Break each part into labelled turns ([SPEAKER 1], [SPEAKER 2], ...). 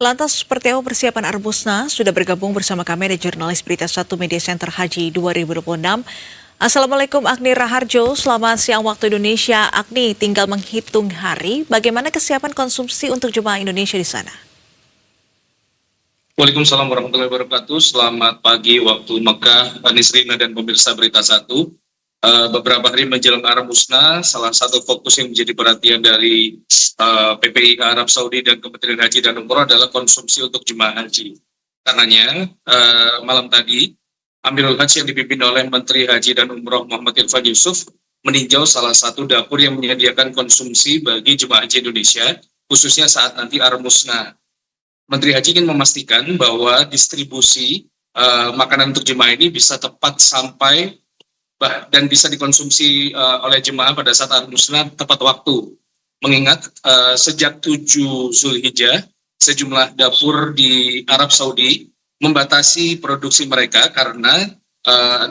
[SPEAKER 1] Lantas seperti apa persiapan Arbusna? Sudah bergabung bersama kami ada jurnalis Berita 1 Media Center Haji 2026. Assalamualaikum Agni Raharjo, selamat siang waktu Indonesia. Agni, tinggal menghitung hari, bagaimana kesiapan konsumsi untuk jemaah Indonesia di sana?
[SPEAKER 2] Waalaikumsalam warahmatullahi wabarakatuh. Selamat pagi waktu Mekah, Nisrina dan pemirsa Berita 1. Beberapa hari menjelang Arbusna, salah satu fokus yang menjadi perhatian dari PPI Arab Saudi dan Kementerian Haji dan Umroh adalah konsumsi untuk jemaah haji. Karenanya malam tadi Amirul Hajj yang dipimpin oleh Menteri Haji dan Umroh Muhammad Irfan Yusuf meninjau salah satu dapur yang menyediakan konsumsi bagi jemaah haji Indonesia, khususnya saat nanti Arbusna. Menteri Haji ingin memastikan bahwa distribusi makanan untuk jemaah ini bisa tepat sampai dan bisa dikonsumsi oleh jemaah pada saat Arbusna tepat waktu. Mengingat sejak 7 Zulhijjah, sejumlah dapur di Arab Saudi membatasi produksi mereka karena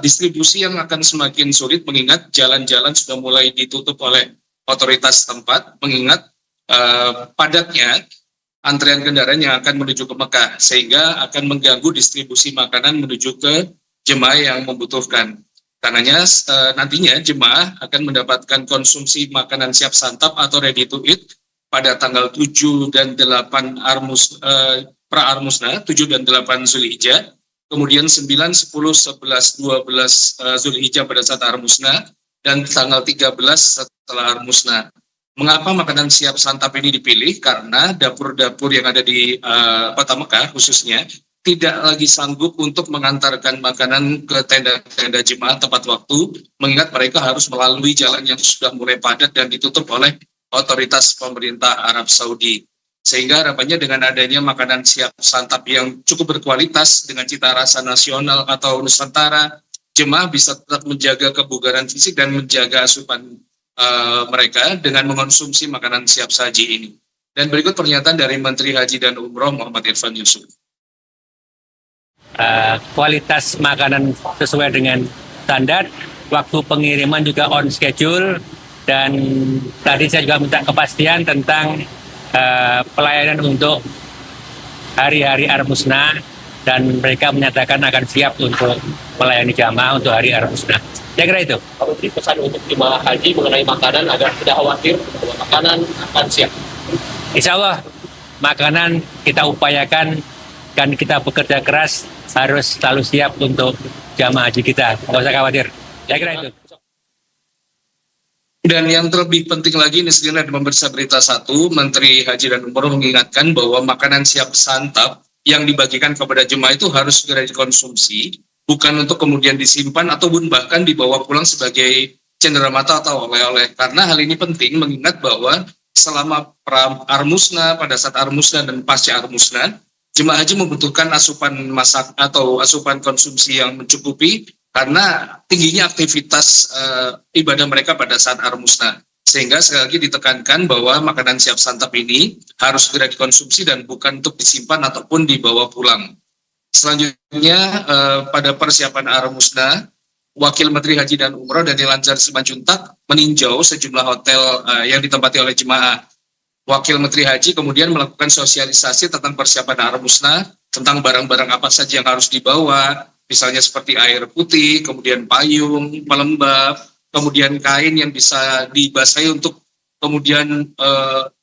[SPEAKER 2] distribusi yang akan semakin sulit mengingat jalan-jalan sudah mulai ditutup oleh otoritas setempat, mengingat padatnya antrean kendaraan yang akan menuju ke Mekah, sehingga akan mengganggu distribusi makanan menuju ke jemaah yang membutuhkan. Karenanya nantinya jemaah akan mendapatkan konsumsi makanan siap santap atau ready to eat pada tanggal 7 dan 8 pra-Arbusna, 7 dan 8 Zulhijjah, kemudian 9, 10, 11, 12 Zulhijjah pada saat Arbusna, dan tanggal 13 setelah Arbusna. Mengapa makanan siap santap ini dipilih? Karena dapur-dapur yang ada di Kota Mekah khususnya tidak lagi sanggup untuk mengantarkan makanan ke tenda-tenda jemaah tepat waktu, mengingat mereka harus melalui jalan yang sudah mulai padat dan ditutup oleh otoritas pemerintah Arab Saudi. Sehingga harapannya dengan adanya makanan siap santap yang cukup berkualitas dengan cita rasa nasional atau Nusantara, jemaah bisa tetap menjaga kebugaran fisik dan menjaga asupan mereka dengan mengonsumsi makanan siap saji ini. Dan berikut pernyataan dari Menteri Haji dan Umroh Muhammad Irfan Yusuf.
[SPEAKER 3] Kualitas makanan sesuai dengan standar, waktu pengiriman juga on schedule, dan tadi saya juga minta kepastian tentang pelayanan untuk hari-hari Arbusna, dan mereka menyatakan akan siap untuk melayani jamaah untuk hari Arbusna. Saya kira itu.
[SPEAKER 4] Kalau beri pesan untuk jemaah haji mengenai makanan agar tidak khawatir bahwa makanan akan siap.
[SPEAKER 3] Insya Allah makanan kita upayakan dan kita bekerja keras harus selalu siap untuk jamaah haji kita. Nggak usah khawatir. Saya kira itu.
[SPEAKER 2] Dan yang terlebih penting lagi, ini sendiri ada pemirsa Berita 1, Menteri Haji dan Umroh mengingatkan bahwa makanan siap santap yang dibagikan kepada jemaah itu harus segera dikonsumsi, bukan untuk kemudian disimpan ataupun bahkan dibawa pulang sebagai cenderamata atau oleh-oleh. Karena hal ini penting mengingat bahwa selama Arbusna, pada saat Arbusna dan pasca Arbusna, jemaah haji membutuhkan asupan masak atau asupan konsumsi yang mencukupi karena tingginya aktivitas ibadah mereka pada saat Arbusna. Sehingga sekali lagi ditekankan bahwa makanan siap santap ini harus segera dikonsumsi dan bukan untuk disimpan ataupun dibawa pulang. Selanjutnya pada persiapan Arbusna, Wakil Menteri Haji dan Umroh Daniel Anzar Simanjuntak meninjau sejumlah hotel yang ditempati oleh jemaah. Wakil Menteri Haji kemudian melakukan sosialisasi tentang persiapan Arbusna, tentang barang-barang apa saja yang harus dibawa, misalnya seperti air putih, kemudian payung, pelembab, kemudian kain yang bisa dibasahi untuk kemudian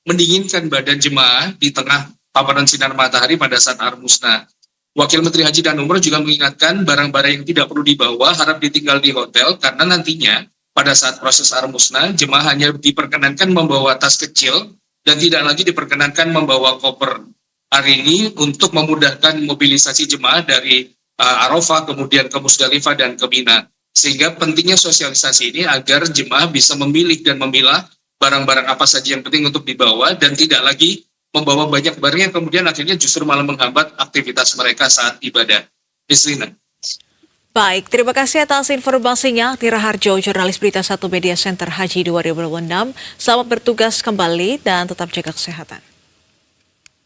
[SPEAKER 2] mendinginkan badan jemaah di tengah paparan sinar matahari pada saat Arbusna. Wakil Menteri Haji dan Umroh juga mengingatkan barang-barang yang tidak perlu dibawa harap ditinggal di hotel karena nantinya pada saat proses Arbusna jemaah hanya diperkenankan membawa tas kecil dan tidak lagi diperkenankan membawa koper. Hari ini untuk memudahkan mobilisasi jemaah dari Arafah kemudian ke Musdalifah dan ke Mina. Sehingga pentingnya sosialisasi ini agar jemaah bisa memilih dan memilah barang-barang apa saja yang penting untuk dibawa dan tidak lagi membawa banyak barang yang kemudian akhirnya justru malah menghambat aktivitas mereka saat ibadah. Nisrina.
[SPEAKER 1] Baik, terima kasih atas informasinya. Tira Harjo, jurnalis Berita 1 Media Center Haji 2026. Selamat bertugas kembali dan tetap jaga kesehatan.